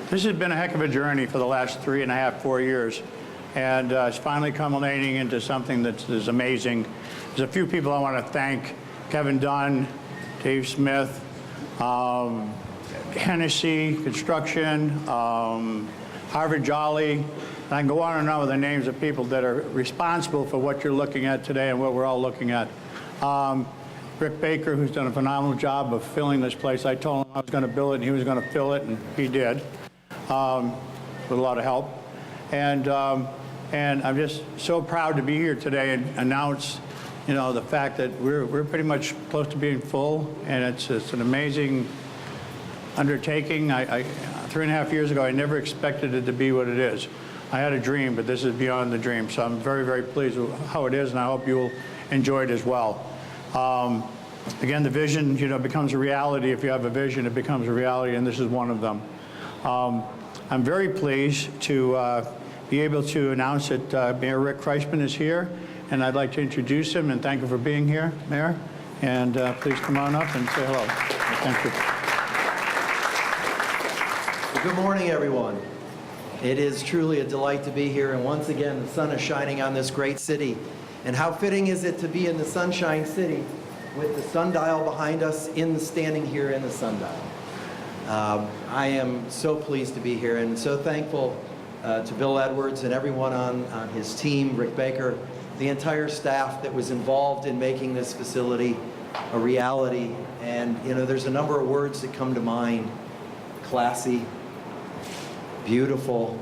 This has been a heck of a journey for the last 3.5, 4 years, and it's finally culminating into something that is amazing. There's a few people I want to thank: Kevin Dunn, Dave Smith, Hennessy Construction, Harvard Jolly. And I can go on and on with the names of people that are responsible for what you're looking at today and what we're all looking at. Rick Baker, who's done a phenomenal job of filling this place. I told him I was going to build it and he was going to fill it, and he did, with a lot of help. And I'm just so proud to be here today and announce, you know, the fact that we're pretty much close to being full, and it's an amazing undertaking. 3.5 years ago, I never expected it to be what it is. I had a dream, but this is beyond the dream. So I'm very, very pleased with how it is, and I hope you will enjoy it as well. Again, the vision, you know, becomes a reality. If you have a vision, it becomes a reality, and this is one of them. I'm very pleased to be able to announce that Mayor Rick Kreisman is here, and I'd like to introduce him and thank him for being here, Mayor. And please come on up and say hello. Thank you. Good morning, everyone. It is truly a delight to be here, and once again, the sun is shining on this great city. And how fitting is it to be in the Sunshine City with the sundial behind us, standing here in the sundial. I am so pleased to be here and so thankful to Bill Edwards and everyone on his team, Rick Baker, the entire staff that was involved in making this facility a reality. And you know, there's a number of words that come to mind: classy, beautiful,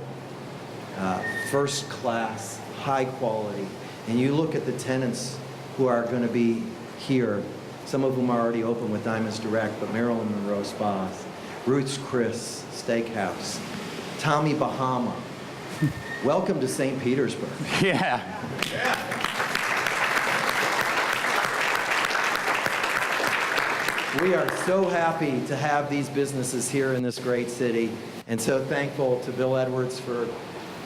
first class, high quality. And you look at the tenants who are going to be here, some of them are already open with Diamonds Direct, but Marilyn Monroe Spas, Ruth's Chris Steakhouse, Tommy Bahama. Welcome to St. Petersburg. Yeah. We are so happy to have these businesses here in this great city, and so thankful to Bill Edwards for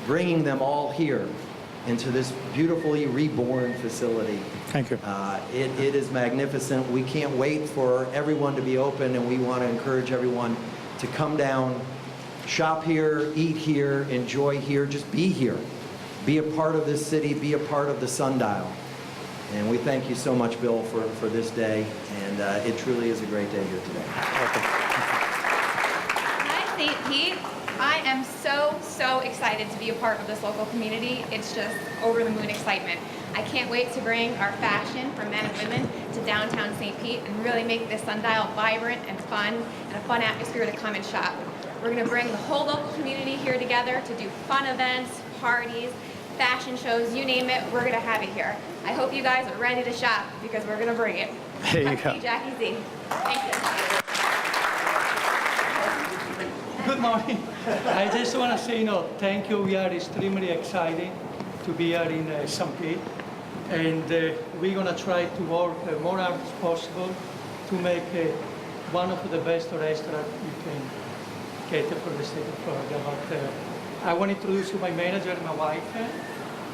bringing them all here into this beautifully reborn facility. Thank you. It is magnificent. We can't wait for everyone to be open, and we want to encourage everyone to come down, shop here, eat here, enjoy here, just be here. Be a part of this city, be a part of the sundial. And we thank you so much, Bill, for this day, and it truly is a great day here today. Hi, St. Pete. I am so excited to be a part of this local community. It's just over the moon excitement. I can't wait to bring our fashion for men and women to downtown St. Pete and really make this sundial vibrant and fun, and a fun atmosphere to come and shop. We're going to bring the whole local community here together to do fun events, parties, fashion shows, you name it, we're going to have it here. I hope you guys are ready to shop, because we're going to bring it. There you go. Jackie Z. Thank you. Good morning. I just want to say, thank you. We are extremely excited to be here in St. Pete, and we're going to try to work more hard as possible to make one of the best restaurants you can get for the state of Florida. But I want to introduce you my manager and my wife.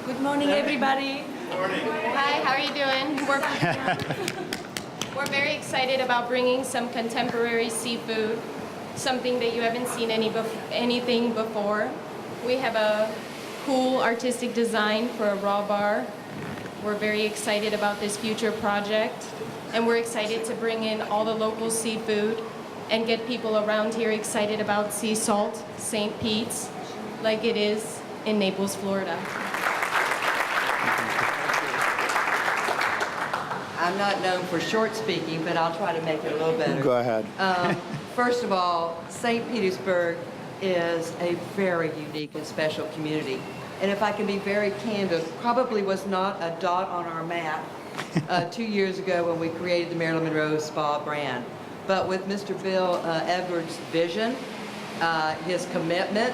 Good morning, everybody. Good morning. Hi, how are you doing? We're very excited about bringing some contemporary seafood, something that you haven't seen anything before. We have a cool artistic design for a raw bar. We're very excited about this future project, and we're excited to bring in all the local seafood and get people around here excited about sea salt, St. Pete's, like it is in Naples, Florida. I'm not known for short speaking, but I'll try to make it a little better. Go ahead. First of all, St. Petersburg is a very unique and special community. And if I can be very candid, probably was not a dot on our map 2 years ago when we created the Marilyn Monroe Spa brand. But with Mr. Bill Edwards' vision, his commitment,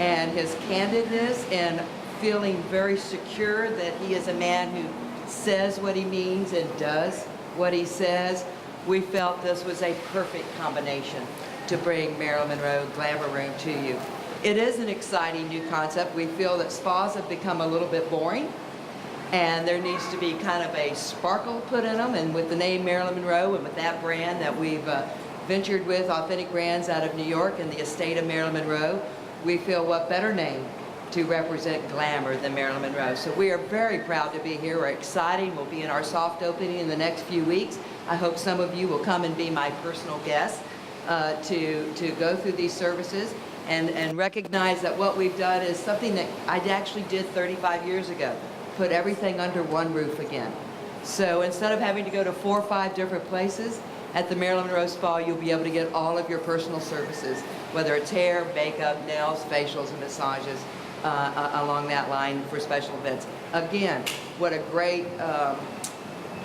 and his candidness, and feeling very secure that he is a man who says what he means and does what he says, we felt this was a perfect combination to bring Marilyn Monroe Glamour Room to you. It is an exciting new concept. We feel that spas have become a little bit boring, and there needs to be kind of a sparkle put in them, and with the name Marilyn Monroe and with that brand that we've ventured with authentic brands out of New York and the estate of Marilyn Monroe. We feel what better name to represent glamour than Marilyn Monroe. So we are very proud to be here. We're excited. We'll be in our soft opening in the next few weeks. I hope some of you will come and be my personal guests to go through these services and recognize that what we've done is something that I actually did 35 years ago, put everything under one roof again. So instead of having to go to 4 or 5 different places, at the Marilyn Monroe Spa, you'll be able to get all of your personal services, whether it's hair, makeup, nails, facials, and massages along that line for special events. Again, what a great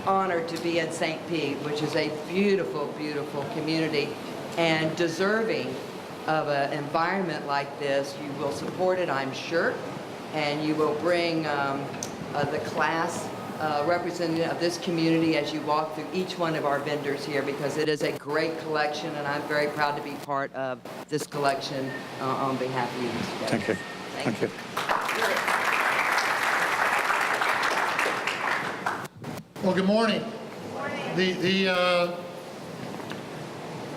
honor to be in St. Pete, which is a beautiful, beautiful community and deserving of an environment like this. You will support it, I'm sure, and you will bring the class representative of this community as you walk through each one of our vendors here, because it is a great collection, and I'm very proud to be part of this collection on behalf of you, Mr. Davis. Thank you. Thank you. Well, good morning.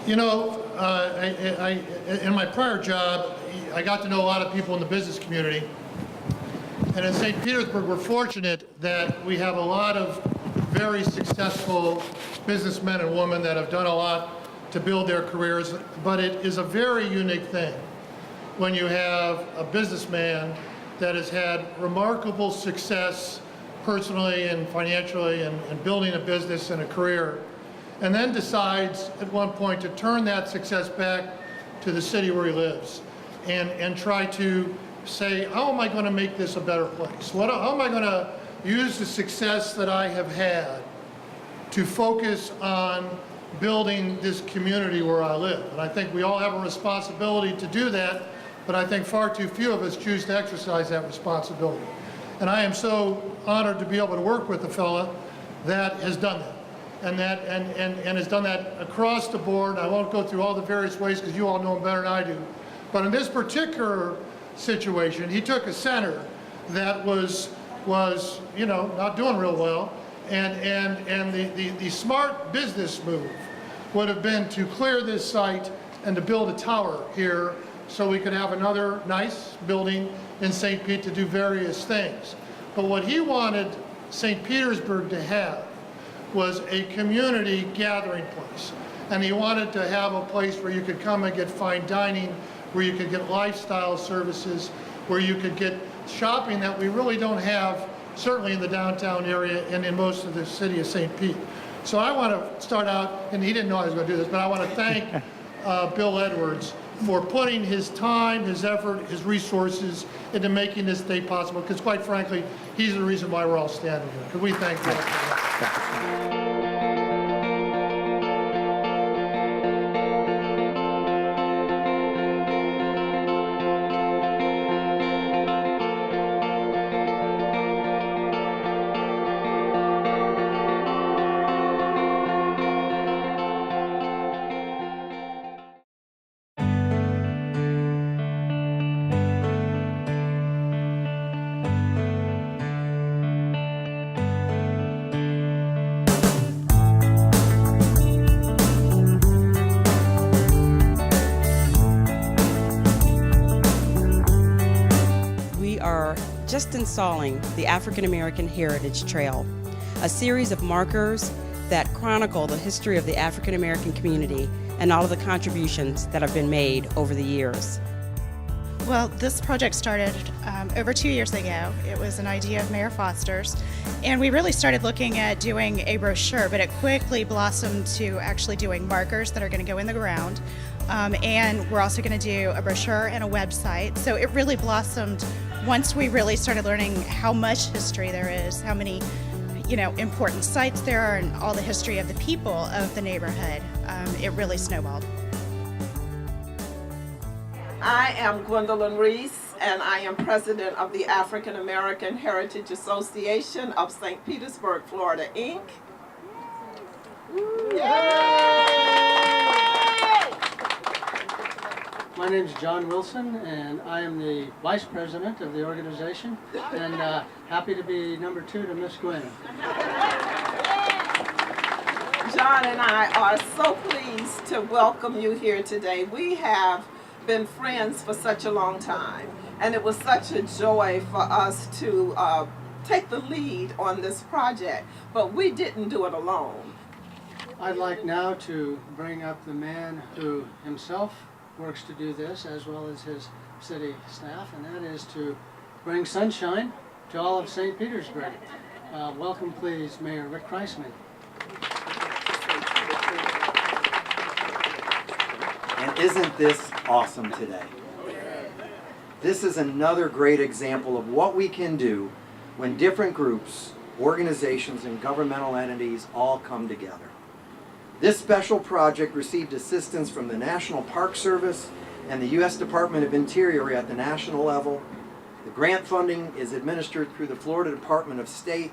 In my prior job, I got to know a lot of people in the business community. And in St. Petersburg, we're fortunate that we have a lot of very successful businessmen and women that have done a lot to build their careers. But it is a very unique thing when you have a businessman that has had remarkable success personally and financially and building a business and a career, and then decides at one point to turn that success back to the city where he lives and try to say, how am I going to make this a better place? How am I going to use the success that I have had to focus on building this community where I live? And I think we all have a responsibility to do that, but I think far too few of us choose to exercise that responsibility. And I am so honored to be able to work with a fella that has done that. And has done that across the board. I won't go through all the various ways because you all know him better than I do. But in this particular situation, he took a center that was not doing real well, and the smart business move would have been to clear this site and to build a tower here so we could have another nice building in St. Pete to do various things. But what he wanted St. Petersburg to have was a community gathering place. And he wanted to have a place where you could come and get fine dining, where you could get lifestyle services, where you could get shopping that we really don't have, certainly in the downtown area and in most of the city of St. Pete. So I want to start out, and he didn't know I was going to do this, but I want to thank Bill Edwards for putting his time, his effort, his resources into making this day possible, because quite frankly, he's the reason why we're all standing here. Could we thank Bill for that? Just installing the African American Heritage Trail, a series of markers that chronicle the history of the African American community and all of the contributions that have been made over the years. Well, this project started over 2 years ago. It was an idea of Mayor Foster's, and we really started looking at doing a brochure, but it quickly blossomed to actually doing markers that are going to go in the ground, and we're also going to do a brochure and a website. So it really blossomed once we really started learning how much history there is, how many important sites there are, and all the history of the people of the neighborhood. It really snowballed. I am Gwendolyn Reese, and I am president of the African American Heritage Association of St. Petersburg, Florida, Inc. My name is John Wilson, and I am the vice president of the organization, and happy to be number 2 to Miss Gwen. John and I are so pleased to welcome you here today. We have been friends for such a long time, and it was such a joy for us to take the lead on this project, but we didn't do it alone. I'd like now to bring up the man who himself works to do this, as well as his city staff, and that is to bring sunshine to all of St. Petersburg. Welcome, please, Mayor Rick Kreisman. And isn't this awesome today? This is another great example of what we can do when different groups, organizations, and governmental entities all come together. This special project received assistance from the National Park Service and the U.S. Department of Interior at the national level. The grant funding is administered through the Florida Department of State,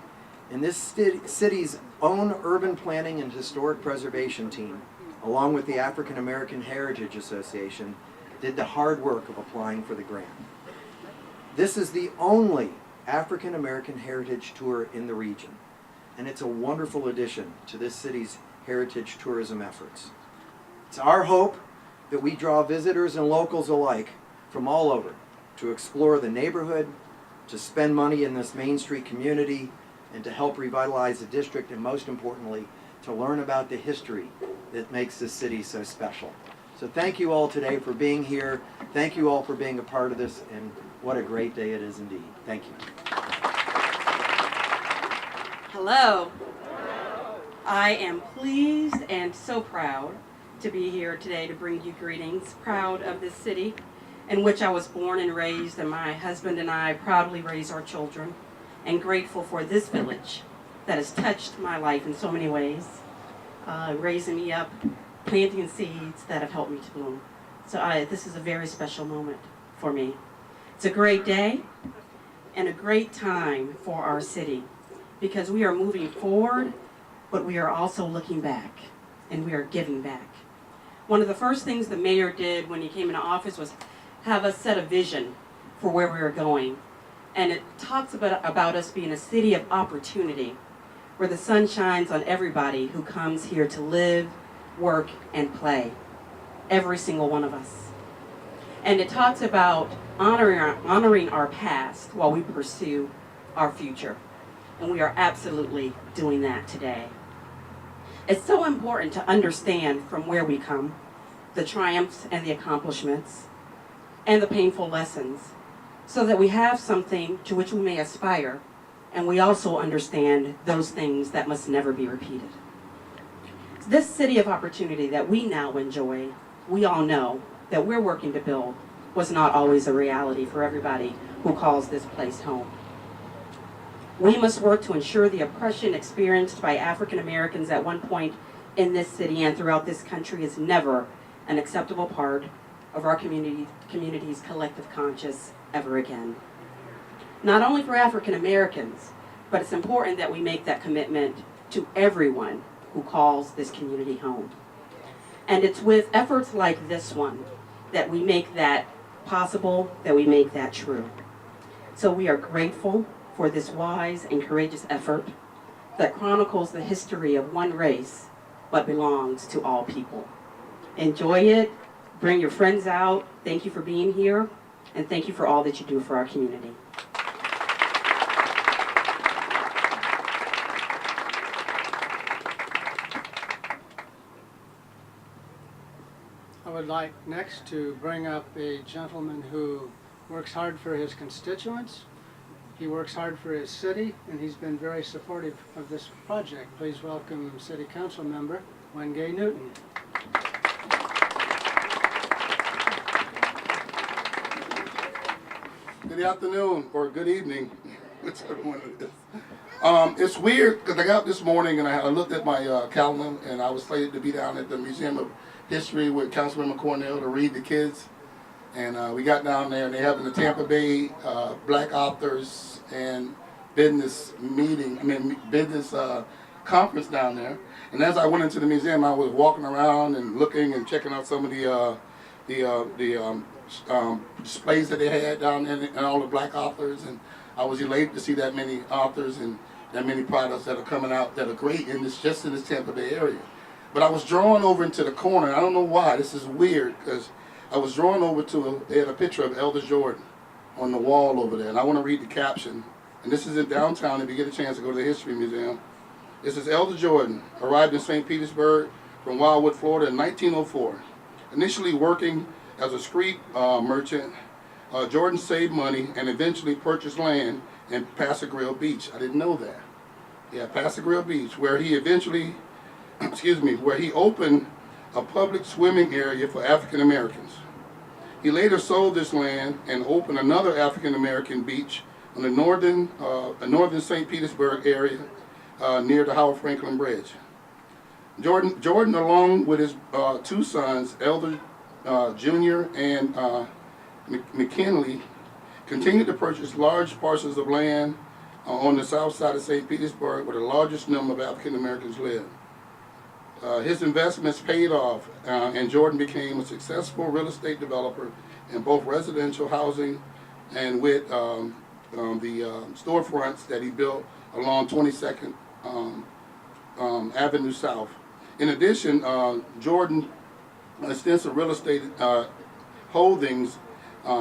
and this city's own urban planning and historic preservation team, along with the African American Heritage Association, did the hard work of applying for the grant. This is the only African American heritage tour in the region, and it's a wonderful addition to this city's heritage tourism efforts. It's our hope that we draw visitors and locals alike from all over to explore the neighborhood, to spend money in this Main Street community, and to help revitalize the district, and most importantly, to learn about the history that makes this city so special. So thank you all today for being here. Thank you all for being a part of this, and what a great day it is indeed. Thank you. Hello. I am pleased and so proud to be here today to bring you greetings. Proud of this city in which I was born and raised, and my husband and I proudly raise our children, and grateful for this village that has touched my life in so many ways, raising me up, planting seeds that have helped me to bloom. So this is a very special moment for me. It's a great day and a great time for our city, because we are moving forward, but we are also looking back, and we are giving back. One of the first things the mayor did when he came into office was have us set a vision for where we were going. And it talks about us being a city of opportunity, where the sun shines on everybody who comes here to live, work, and play. Every single one of us. And it talks about honoring our past while we pursue our future. And we are absolutely doing that today. It's so important to understand from where we come, the triumphs and the accomplishments, and the painful lessons, so that we have something to which we may aspire, and we also understand those things that must never be repeated. This city of opportunity that we now enjoy, we all know that we're working to build, was not always a reality for everybody who calls this place home. We must work to ensure the oppression experienced by African Americans at one point in this city and throughout this country is never an acceptable part of our community's collective conscience ever again. Not only for African Americans, but it's important that we make that commitment to everyone who calls this community home. And it's with efforts like this one that we make that possible, that we make that true. So we are grateful for this wise and courageous effort that chronicles the history of one race, but belongs to all people. Enjoy it, bring your friends out, thank you for being here, and thank you for all that you do for our community. I would like next to bring up a gentleman who works hard for his constituents. He works hard for his city, and he's been very supportive of this project. Please welcome City Council Member Wengay Newton. Good afternoon, or good evening, whichever one it is. It's weird, because I got up this morning and I looked at my calendar, and I was slated to be down at the Museum of History with Councilmember Cornell to read the kids. And we got down there, and they're having the Tampa Bay Black Authors and Business conference down there. And as I went into the museum, I was walking around and looking and checking out some of the displays that they had down there and all the black authors. And I was elated to see that many authors and that many products that are coming out that are great in this, just in this Tampa Bay area. But I was drawn over into the corner. I don't know why. This is weird, because I was drawn over to, they had a picture of Elder Jordan on the wall over there, and I want to read the caption. And this is in downtown, if you get a chance to go to the History Museum. This is Elder Jordan, arrived in St. Petersburg from Wildwood, Florida in 1904. Initially working as a street merchant, Jordan saved money and eventually purchased land in Paso Grill Beach. I didn't know that. Yeah, Paso Grill Beach, where he eventually, where he opened a public swimming area for African Americans. He later sold this land and opened another African American beach on the northern St. Petersburg area near the Howard Franklin Bridge. Jordan, along with his two sons, Elder Jr. and McKinley, continued to purchase large parcels of land on the south side of St. Petersburg, where the largest number of African Americans live. His investments paid off, and Jordan became a successful real estate developer in both residential housing and with the storefronts that he built along 22nd Avenue South. In addition, Jordan extensive real estate holdings.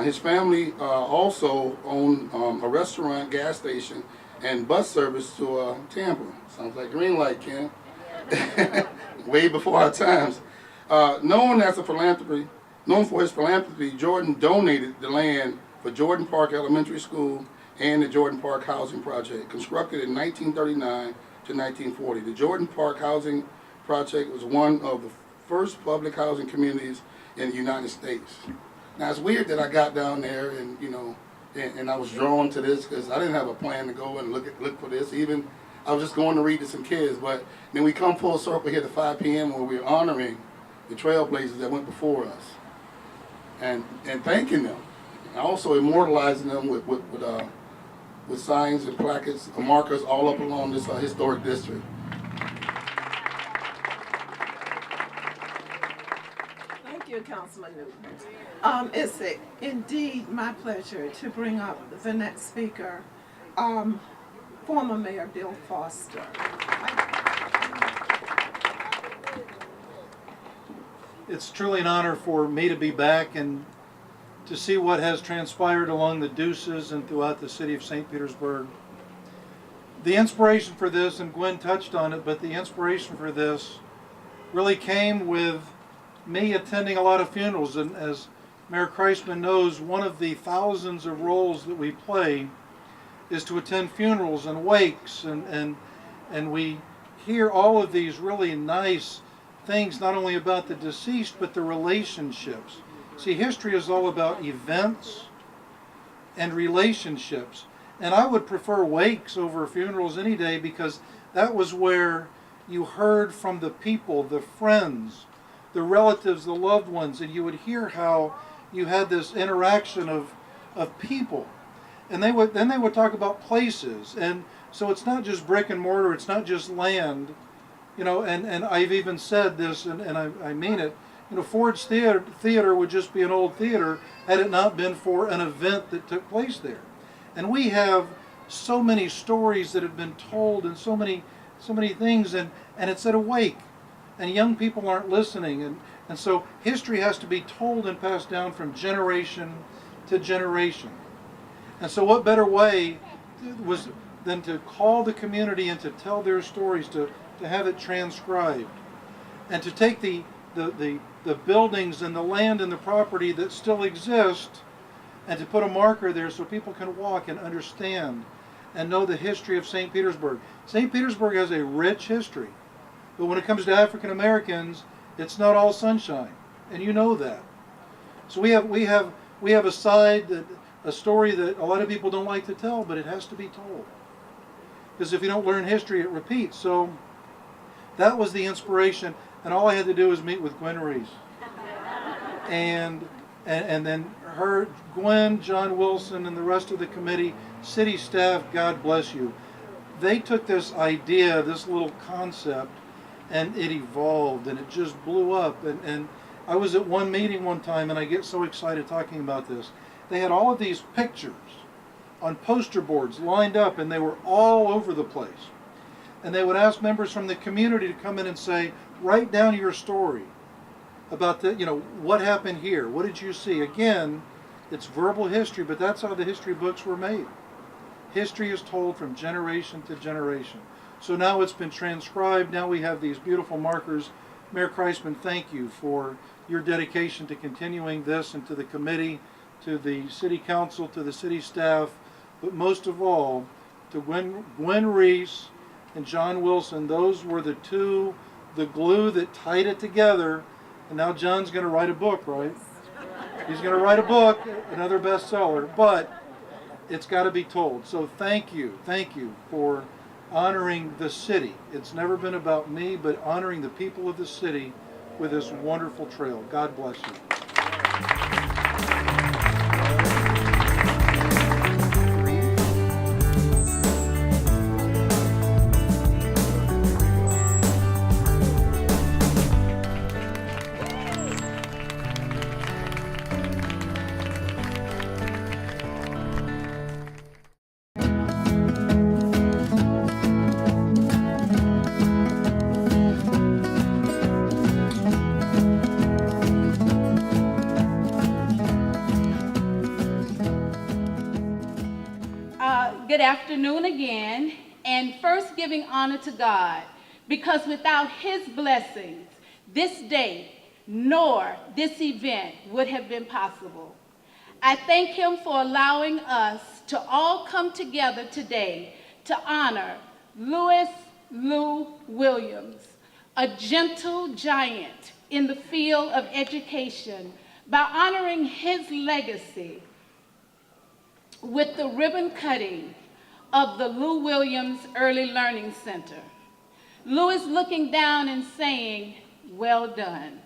His family also owned a restaurant, gas station, and bus service to Tampa. Sounds like green light, Ken. Way before our times. Known for his philanthropy, Jordan donated the land for Jordan Park Elementary School and the Jordan Park Housing Project, constructed in 1939 to 1940. The Jordan Park Housing Project was one of the first public housing communities in the United States. Now it's weird that I got down there and and I was drawn to this because I didn't have a plan to go and look for this. Even I was just going to read to some kids, but then we come full circle here to 5 p.m. where we're honoring the trailblazers that went before us and thanking them, and also immortalizing them with signs and placards and markers all up along this historic district. Thank you, Councilman Newton. It's indeed my pleasure to bring up the next speaker, former Mayor Bill Foster. It's truly an honor for me to be back and to see what has transpired along the Deuces and throughout the city of St. Petersburg. The inspiration for this, and Gwen touched on it, but the inspiration for this really came with me attending a lot of funerals. And as Mayor Kreisman knows, one of the thousands of roles that we play is to attend funerals and wakes, and we hear all of these really nice things, not only about the deceased, but the relationships. See, history is all about events and relationships. And I would prefer wakes over funerals any day, because that was where you heard from the people, the friends, the relatives, the loved ones, and you would hear how you had this interaction of people. And then they would talk about places. And so it's not just brick and mortar, it's not just land. And I've even said this, and I mean it, Ford's Theater would just be an old theater had it not been for an event that took place there. And we have so many stories that have been told, and so many things, and it's at a wake, and young people aren't listening, and so history has to be told and passed down from generation to generation. And so what better way was than to call the community and to tell their stories, to have it transcribed, and to take the buildings and the land and the property that still exist, and to put a marker there so people can walk and understand and know the history of St. Petersburg. St. Petersburg has a rich history, but when it comes to African Americans, it's not all sunshine, and you know that. So we have a side, a story that a lot of people don't like to tell, but it has to be told, because if you don't learn history, it repeats. So that was the inspiration, and all I had to do was meet with Gwen Reese, and then Gwen, John Wilson, and the rest of the committee, city staff, God bless you. They took this idea, this little concept, and it evolved, and it just blew up. And I was at one meeting one time, and I get so excited talking about this. They had all of these pictures on poster boards lined up, and they were all over the place. And they would ask members from the community to come in and say, write down your story about the, what happened here? What did you see? Again, it's verbal history, but that's how the history books were made. History is told from generation to generation. So now it's been transcribed. Now we have these beautiful markers. Mayor Kreisman, thank you for your dedication to continuing this, and to the committee, to the city council, to the city staff, but most of all, to Gwen Reese and John Wilson. Those were the glue that tied it together. And now John's going to write a book, right? He's going to write a book, another bestseller, but it's got to be told. So thank you for honoring the city. It's never been about me, but honoring the people of the city with this wonderful trail. God bless you. Good afternoon again, and first giving honor to God, because without His blessings, this day nor this event would have been possible. I thank Him for allowing us to all come together today to honor Lew Williams, a gentle giant in the field of education, by honoring his legacy with the ribbon cutting of the Lew Williams Early Learning Center. Lew is looking down and saying, well done.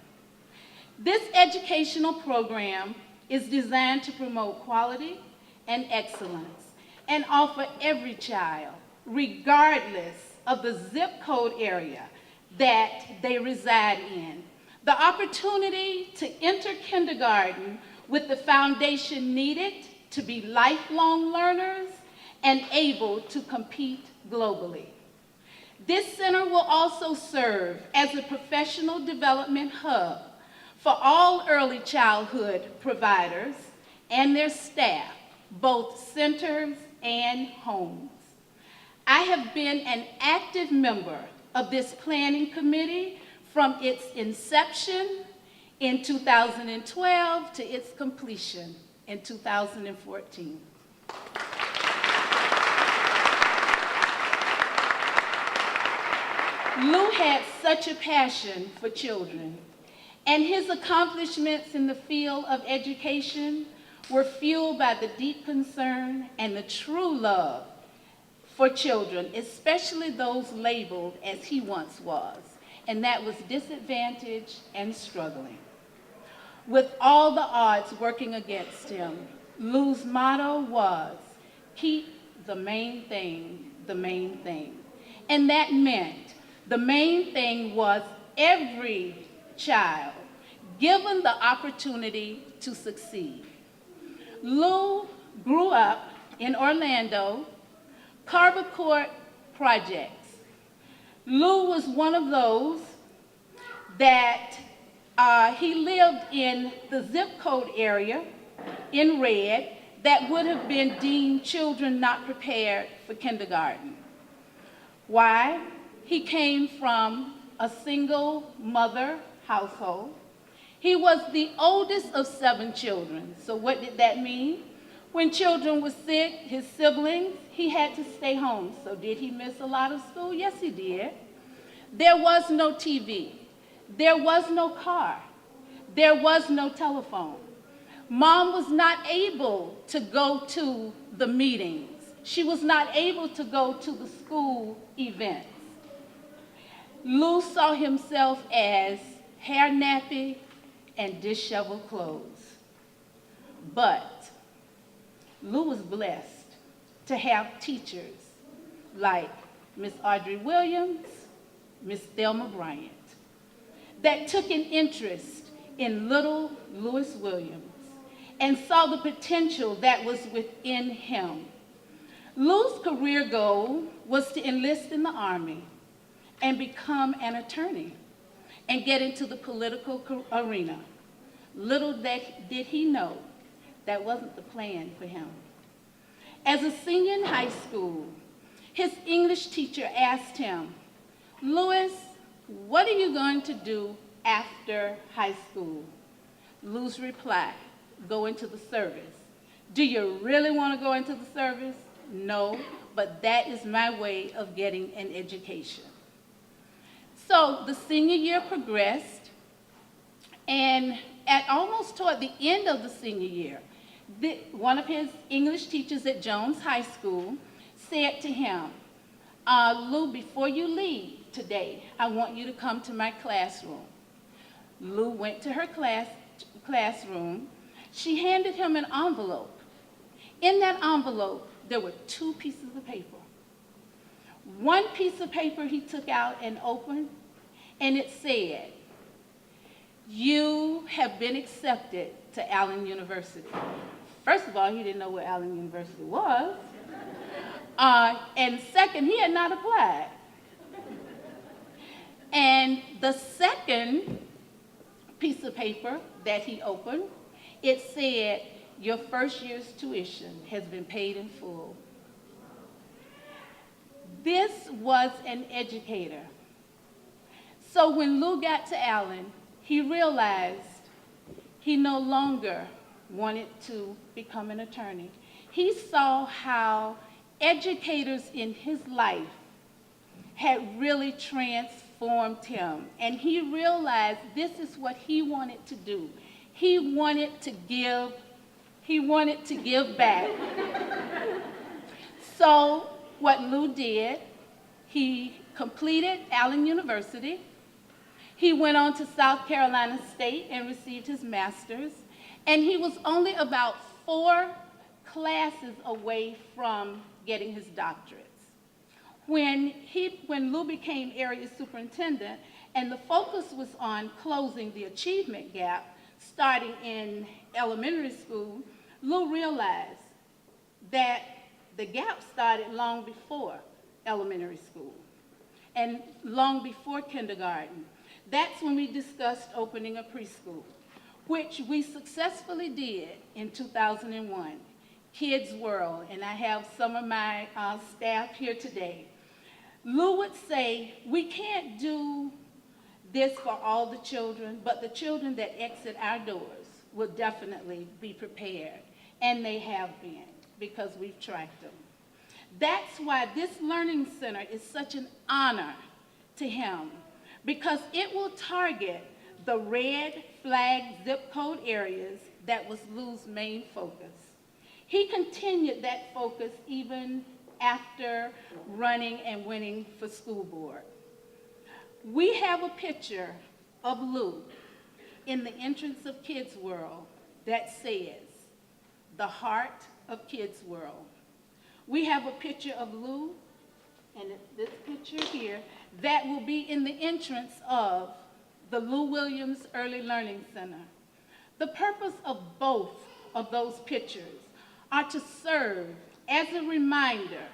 This educational program is designed to promote quality and excellence and offer every child, regardless of the zip code area that they reside in, the opportunity to enter kindergarten with the foundation needed to be lifelong learners and able to compete globally. This center will also serve as a professional development hub for all early childhood providers and their staff, both centers and homes. I have been an active member of this planning committee from its inception in 2012 to its completion in 2014. Lew had such a passion for children, and his accomplishments in the field of education were fueled by the deep concern and the true love for children, especially those labeled as he once was, and that was disadvantaged and struggling. With all the odds working against him, Lew's motto was, keep the main thing the main thing. And that meant the main thing was every child given the opportunity to succeed. Lew grew up in Orlando, Carver Court Projects. Lew was one of those that he lived in the zip code area in red that would have been deemed children not prepared for kindergarten. Why? He came from a single mother household. He was the oldest of 7 children. So what did that mean? When children were sick, his siblings, he had to stay home. So did he miss a lot of school? Yes, he did. There was no TV. There was no car. There was no telephone. Mom was not able to go to the meetings. She was not able to go to the school events. Lew saw himself as hair nappy and disheveled clothes. But Lew was blessed to have teachers like Miss Audrey Williams, Miss Thelma Bryant, that took an interest in little Lewis Williams and saw the potential that was within him Lew's career goal was to enlist in the Army and become an attorney and get into the political arena. Little did he know that wasn't the plan for him. As a senior in high school, his English teacher asked him, "Lewis, what are you going to do after high school?" Lew's reply, "Go into the service." "Do you really want to go into the service?" "No, but that is my way of getting an education." So the senior year progressed, and at almost toward the end of the senior year, one of his English teachers at Jones High School said to him, "Lew, before you leave today, I want you to come to my classroom." Lew went to her classroom. She handed him an envelope. In that envelope, there were 2 pieces of paper. One piece of paper he took out and opened, and it said, "You have been accepted to Allen University." First of all, he didn't know where Allen University was. And second, he had not applied. And the second piece of paper that he opened, it said, "Your first year's tuition has been paid in full." This was an educator. So when Lew got to Allen, he realized he no longer wanted to become an attorney. He saw how educators in his life had really transformed him, and he realized this is what he wanted to do. He wanted to give back. So what Lew did, he completed Allen University. He went on to South Carolina State and received his master's, and he was only about 4 classes away from getting his doctorates. When Lew became area superintendent, and the focus was on closing the achievement gap starting in elementary school, Lew realized that the gap started long before elementary school and long before kindergarten. That's when we discussed opening a preschool, which we successfully did in 2001, Kids World, and I have some of my staff here today. Lew would say, "We can't do this for all the children, but the children that exit our doors will definitely be prepared," and they have been, because we've tracked them. That's why this learning center is such an honor to him, because it will target the red flag zip code areas that was Lew's main focus. He continued that focus even after running and winning for school board. We have a picture of Lew in the entrance of Kids World that says, "The heart of Kids World." We have a picture of Lew, and it's this picture here, that will be in the entrance of the Lew Williams Early Learning Center. The purpose of both of those pictures are to serve as a reminder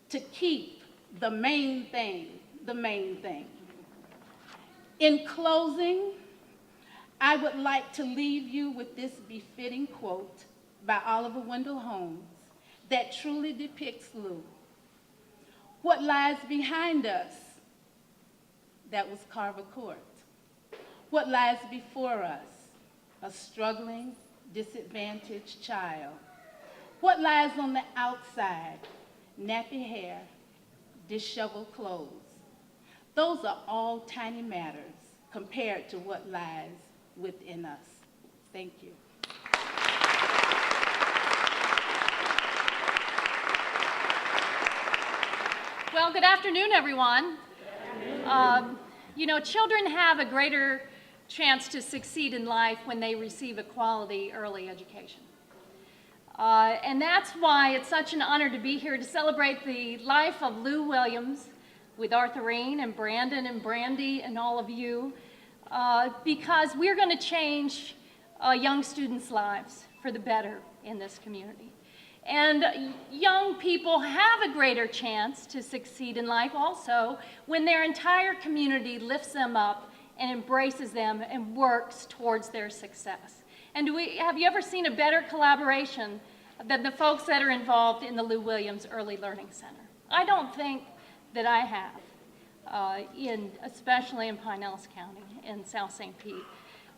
to keep the main thing the main thing. In closing, I would like to leave you with this befitting quote by Oliver Wendell Holmes that truly depicts Lew. "What lies behind us? That was Carver Court. What lies before us? A struggling, disadvantaged child. What lies on the outside? Nappy hair, disheveled clothes. Those are all tiny matters compared to what lies within us." Thank you. Well, good afternoon, everyone. You know, children have a greater chance to succeed in life when they receive a quality early education. And that's why it's such an honor to be here to celebrate the life of Lew Williams with Arthurine and Brandon and Brandy and all of you, because we're going to change young students' lives for the better in this community. And young people have a greater chance to succeed in life also when their entire community lifts them up and embraces them and works towards their success. And have you ever seen a better collaboration than the folks that are involved in the Lew Williams Early Learning Center? I don't think that I have, especially in Pinellas County in South St. Pete.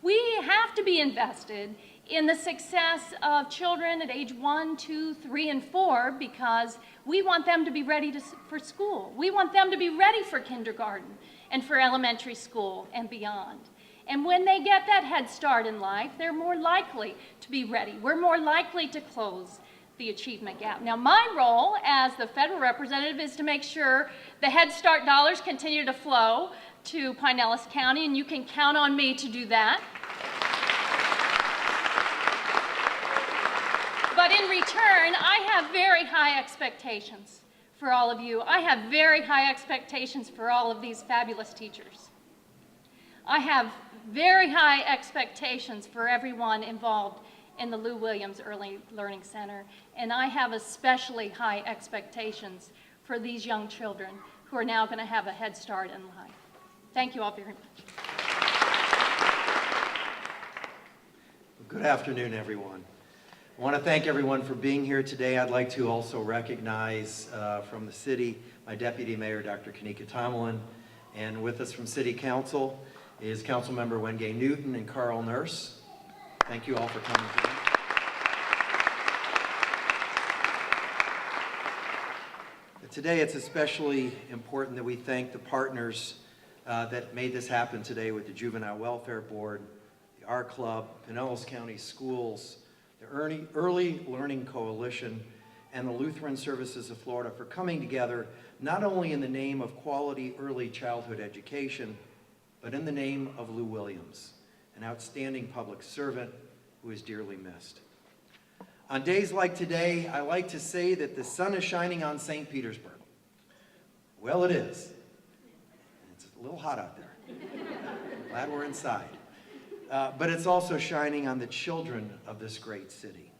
We have to be invested in the success of children at age 1, 2, 3, and 4 because we want them to be ready for school. We want them to be ready for kindergarten and for elementary school and beyond. And when they get that head start in life, they're more likely to be ready. We're more likely to close the achievement gap. Now, my role as the federal representative is to make sure the Head Start dollars continue to flow to Pinellas County, and you can count on me to do that. But in return, I have very high expectations for all of you. I have very high expectations for all of these fabulous teachers. I have very high expectations for everyone involved in the Lew Williams Early Learning Center, and I have especially high expectations for these young children who are now going to have a head start in life. Thank you all very much. Good afternoon, everyone. I want to thank everyone for being here today. I'd like to also recognize from the city my Deputy Mayor, Dr. Kanika Tomlin, and with us from City Council is Councilmember Wengay Newton and Carl Nurse. Thank you all for coming today. Today it's especially important that we thank the partners that made this happen today with the Juvenile Welfare Board, the Art Club, Pinellas County Schools, the Early Learning Coalition, and the Lutheran Services of Florida for coming together not only in the name of quality early childhood education, but in the name of Lew Williams, an outstanding public servant who is dearly missed. On days like today, I like to say that the sun is shining on St. Petersburg. Well, it is. It's a little hot out there. Glad we're inside. But it's also shining on the children of this great city,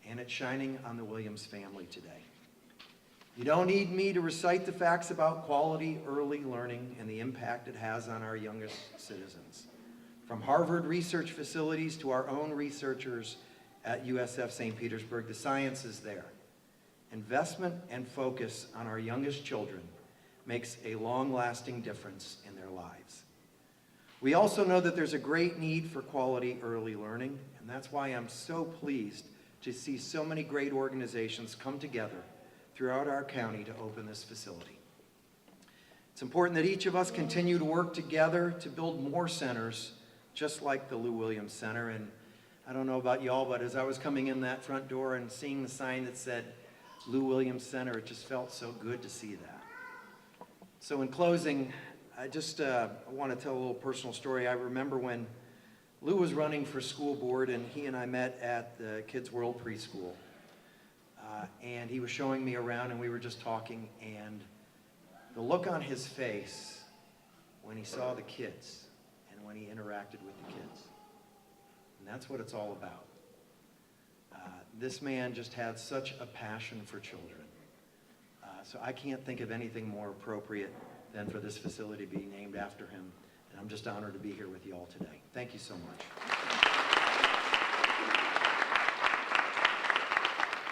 and it's shining on the Williams family today. You don't need me to recite the facts about quality early learning and the impact it has on our youngest citizens. From Harvard research facilities to our own researchers at USF St. Petersburg, the science is there. Investment and focus on our youngest children makes a long-lasting difference in their lives. We also know that there's a great need for quality early learning, and that's why I'm so pleased to see so many great organizations come together throughout our county to open this facility. It's important that each of us continue to work together to build more centers just like the Lew Williams Center. And I don't know about y'all, but as I was coming in that front door and seeing the sign that said Lew Williams Center, it just felt so good to see that. So in closing, I just want to tell a little personal story. I remember when Lew was running for school board and he and I met at the Kids World Preschool. And he was showing me around and we were just talking, and the look on his face when he saw the kids and when he interacted with the kids. And that's what it's all about. This man just had such a passion for children. So I can't think of anything more appropriate than for this facility to be named after him. And I'm just honored to be here with you all today. Thank you so much.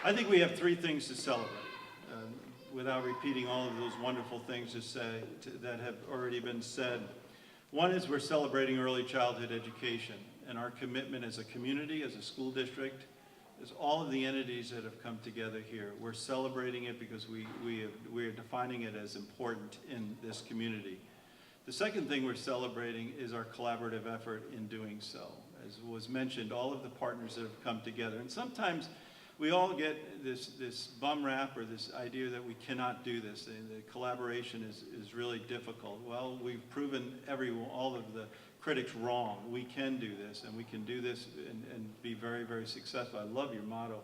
I think we have three things to celebrate, without repeating all of those wonderful things that have already been said. One is we're celebrating early childhood education and our commitment as a community, as a school district, as all of the entities that have come together here. We're celebrating it because we are defining it as important in this community. The second thing we're celebrating is our collaborative effort in doing so. As was mentioned, all of the partners that have come together. And sometimes we all get this bum rap or this idea that we cannot do this, and the collaboration is really difficult. Well, we've proven all of the critics wrong. We can do this, and we can do this and be very, very successful. I love your motto,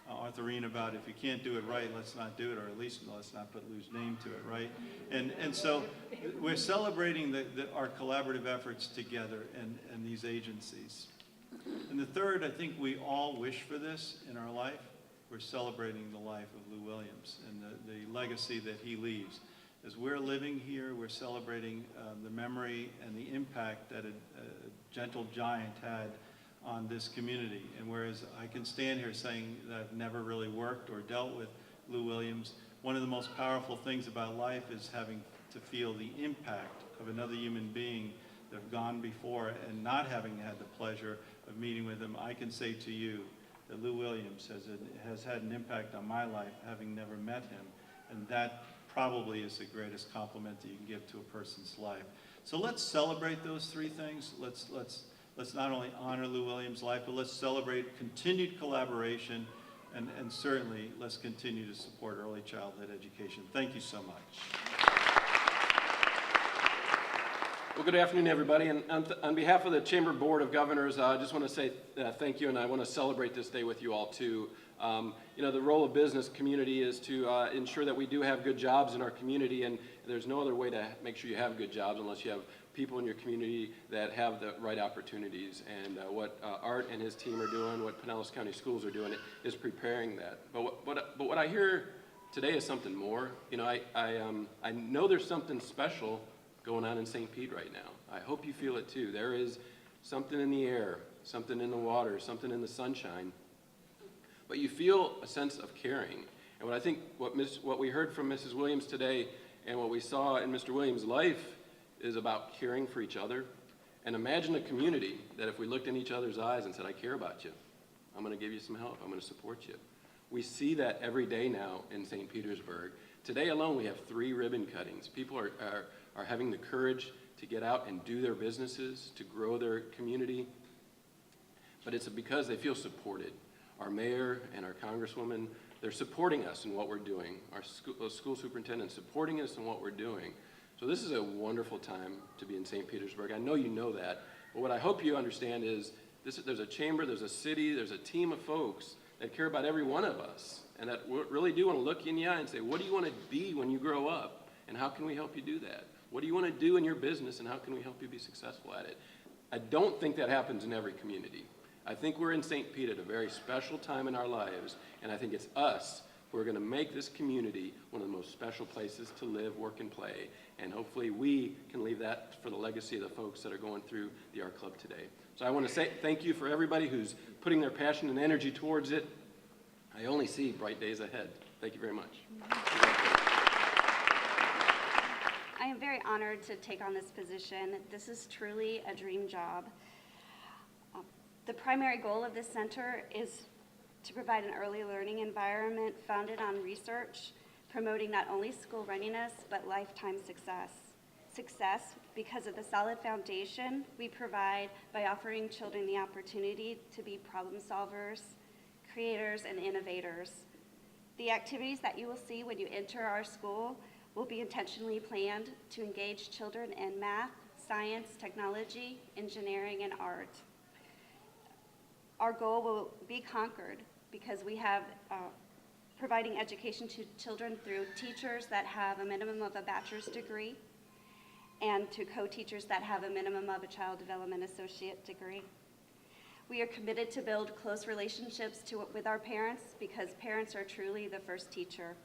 Arthurine, about if you can't do it right, let's not do it, or at least let's not put Lew's name to it, right? And so we're celebrating our collaborative efforts together and these agencies. And the third, I think we all wish for this in our life. we're celebrating the life of Lew Williams and the legacy that he leaves. As we're living here, we're celebrating the memory and the impact that a gentle giant had on this community. And whereas I can stand here saying that I've never really worked or dealt with Lew Williams, one of the most powerful things about life is having to feel the impact of another human being that have gone before, and not having had the pleasure of meeting with him. I can say to you that Lew Williams has had an impact on my life, having never met him, and that probably is the greatest compliment that you can give to a person's life. So let's celebrate those three things. Let's not only honor Lew Williams' life, but let's celebrate continued collaboration, and certainly let's continue to support early childhood education. Thank you so much. Well, good afternoon, everybody. And on behalf of the Chamber Board of Governors, I just want to say thank you, and I want to celebrate this day with you all, too. You know, the role of business community is to ensure that we do have good jobs in our community, and there's no other way to make sure you have good jobs unless you have people in your community that have the right opportunities. And what Art and his team are doing, what Pinellas County Schools are doing, is preparing that. But what I hear today is something more. You know, I know there's something special going on in St. Pete right now. I hope you feel it too. There is something in the air, something in the water, something in the sunshine. But you feel a sense of caring. And what I think, what we heard from Mrs. Williams today and what we saw in Mr. Williams' life is about caring for each other. And imagine a community that if we looked in each other's eyes and said, I care about you, I'm going to give you some help, I'm going to support you. We see that every day now in St. Petersburg. Today alone we have 3 ribbon cuttings. People are having the courage to get out and do their businesses, to grow their community. But it's because they feel supported. Our mayor and our congresswoman, they're supporting us in what we're doing. Our school superintendent supporting us in what we're doing. So this is a wonderful time to be in St. Petersburg. I know you know that. But what I hope you understand is there's a chamber, there's a city, there's a team of folks that care about every one of us, and that really do want to look you in the eye and say, what do you want to be when you grow up? And how can we help you do that? What do you want to do in your business, and how can we help you be successful at it? I don't think that happens in every community. I think we're in St. Pete at a very special time in our lives, and I think it's us who are going to make this community one of the most special places to live, work, and play. And hopefully we can leave that for the legacy of the folks that are going through the Art Club today. So I want to say thank you for everybody who's putting their passion and energy towards it. I only see bright days ahead. Thank you very much. I am very honored to take on this position. This is truly a dream job. The primary goal of this center is to provide an early learning environment founded on research, promoting not only school readiness, but lifetime success. Success because of the solid foundation we provide by offering children the opportunity to be problem solvers, creators, and innovators. The activities that you will see when you enter our school will be intentionally planned to engage children in math, science, technology, engineering, and art. Our goal will be conquered because we have providing education to children through teachers that have a minimum of a bachelor's degree and to co-teachers that have a minimum of a child development associate degree. We are committed to build close relationships with our parents because parents are truly the first teacher.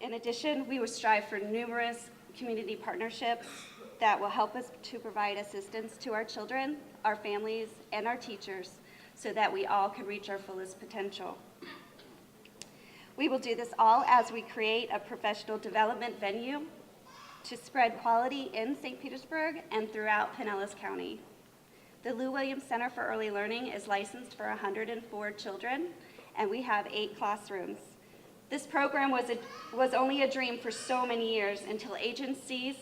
In addition, we will strive for numerous community partnerships that will help us to provide assistance to our children, our families, and our teachers so that we all can reach our fullest potential. We will do this all as we create a professional development venue to spread quality in St. Petersburg and throughout Pinellas County. The Lew Williams Center for Early Learning is licensed for 104 children, and we have 8 classrooms. This program was only a dream for so many years until agencies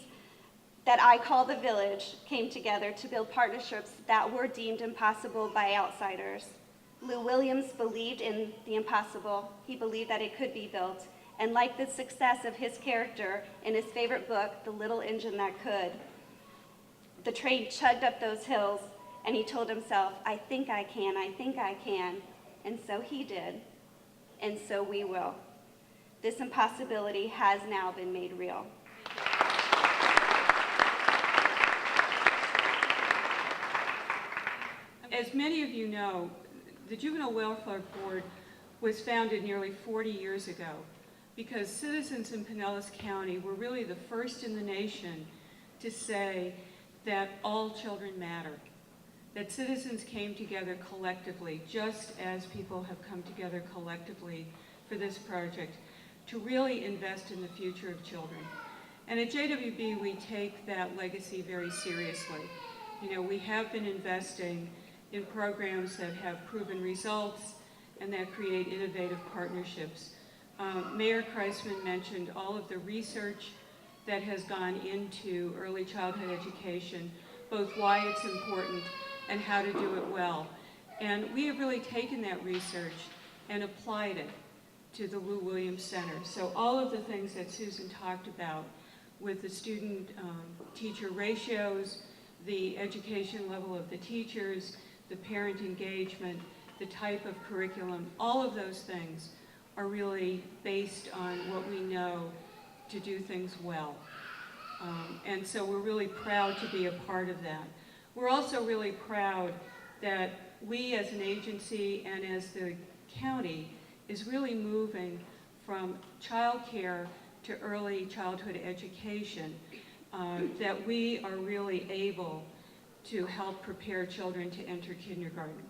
that I call the village came together to build partnerships that were deemed impossible by outsiders. Lew Williams believed in the impossible. He believed that it could be built. And like the success of his character in his favorite book, The Little Engine That Could, the train chugged up those hills, and he told himself, I think I can, I think I can. And so he did, and so we will. This impossibility has now been made real. As many of you know, the Juvenile Welfare Board was founded nearly 40 years ago because citizens in Pinellas County were really the first in the nation to say that all children matter, that citizens came together collectively, just as people have come together collectively for this project, to really invest in the future of children. And at JWB, we take that legacy very seriously. You know, we have been investing in programs that have proven results and that create innovative partnerships. Mayor Kreisman mentioned all of the research that has gone into early childhood education, both why it's important and how to do it well. And we have really taken that research and applied it to the Lew Williams Center. So all of the things that Susan talked about with the student-teacher ratios, the education level of the teachers, the parent engagement, the type of curriculum, all of those things are really based on what we know to do things well. And so we're really proud to be a part of that. We're also really proud that we as an agency and as the county is really moving from child care to early childhood education, that we are really able to help prepare children to enter kindergarten.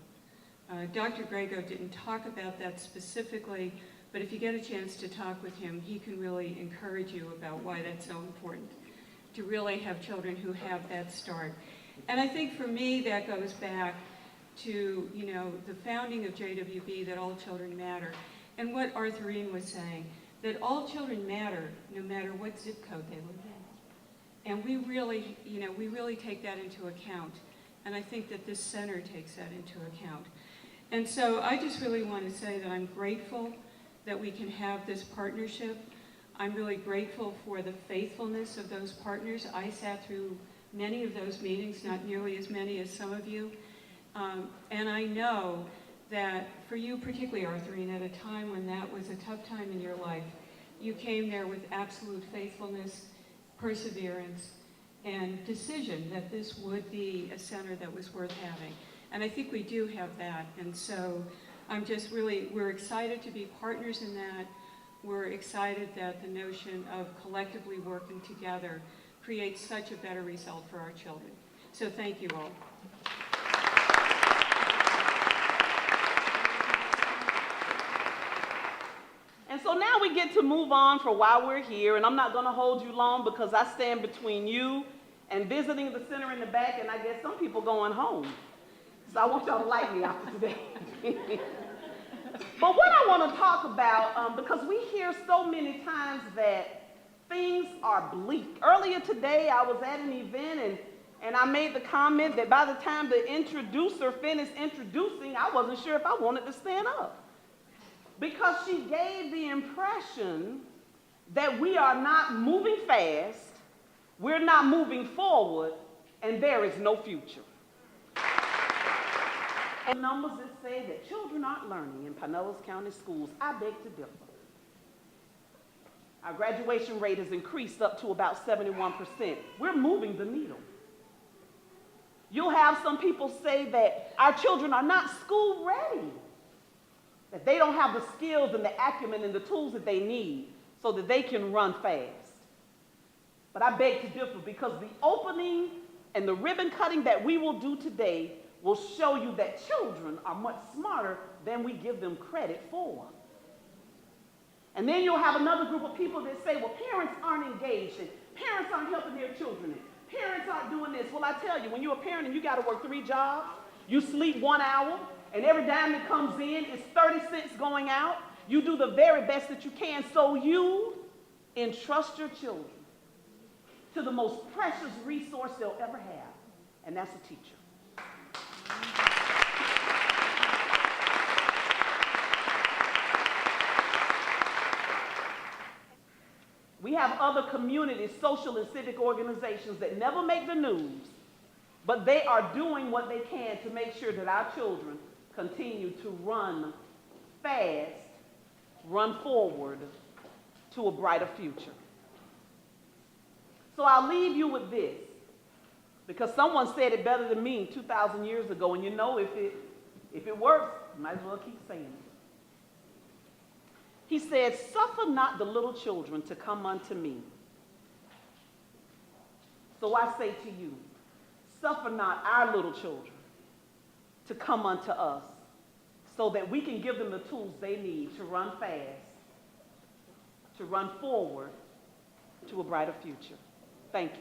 Dr. Grego didn't talk about that specifically, but if you get a chance to talk with him, he can really encourage you about why that's so important, to really have children who have that start. And I think for me, that goes back to, you know, the founding of JWB, that all children matter, and what Arthurine was saying, that all children matter no matter what zip code they live in. And we really, you know, we really take that into account. And I think that this center takes that into account. And so I just really want to say that I'm grateful that we can have this partnership. I'm really grateful for the faithfulness of those partners. I sat through many of those meetings, not nearly as many as some of you. And I know that for you, particularly Arthurine, at a time when that was a tough time in your life, you came there with absolute faithfulness, perseverance, and decision that this would be a center that was worth having. And I think we do have that. And so I'm just really, we're excited to be partners in that. We're excited that the notion of collectively working together creates such a better result for our children. So thank you all. And so now we get to move on for while we're here, and I'm not going to hold you long because I stand between you and visiting the center in the back, and I guess some people going home. So I want y'all to like me after today. But what I want to talk about, because we hear so many times that things are bleak. Earlier today, I was at an event, and I made the comment that by the time the introducer finished introducing, I wasn't sure if I wanted to stand up. Because she gave the impression that we are not moving fast, we're not moving forward, and there is no future. And numbers that say that children aren't learning in Pinellas County schools, I beg to differ. Our graduation rate has increased up to about 71%. We're moving the needle. You'll have some people say that our children are not school ready, that they don't have the skills and the acumen and the tools that they need so that they can run fast. But I beg to differ, because the opening and the ribbon cutting that we will do today will show you that children are much smarter than we give them credit for. And then you'll have another group of people that say, well, parents aren't engaged, and parents aren't helping their children, and parents aren't doing this. Well, I tell you, when you're a parent and you got to work 3 jobs, you sleep 1 hour, and every dime that comes in is 30 cents going out, you do the very best that you can, so you entrust your children to the most precious resource they'll ever have, and that's a teacher. We have other communities, social and civic organizations that never make the news, but they are doing what they can to make sure that our children continue to run fast, run forward to a brighter future. So I'll leave you with this, because someone said it better than me 2,000 years ago, and you know, if it works, Might as well keep saying it. He said, suffer not the little children to come unto me. So I say to you, suffer not our little children to come unto us, so that we can give them the tools they need to run fast, to run forward to a brighter future. Thank you.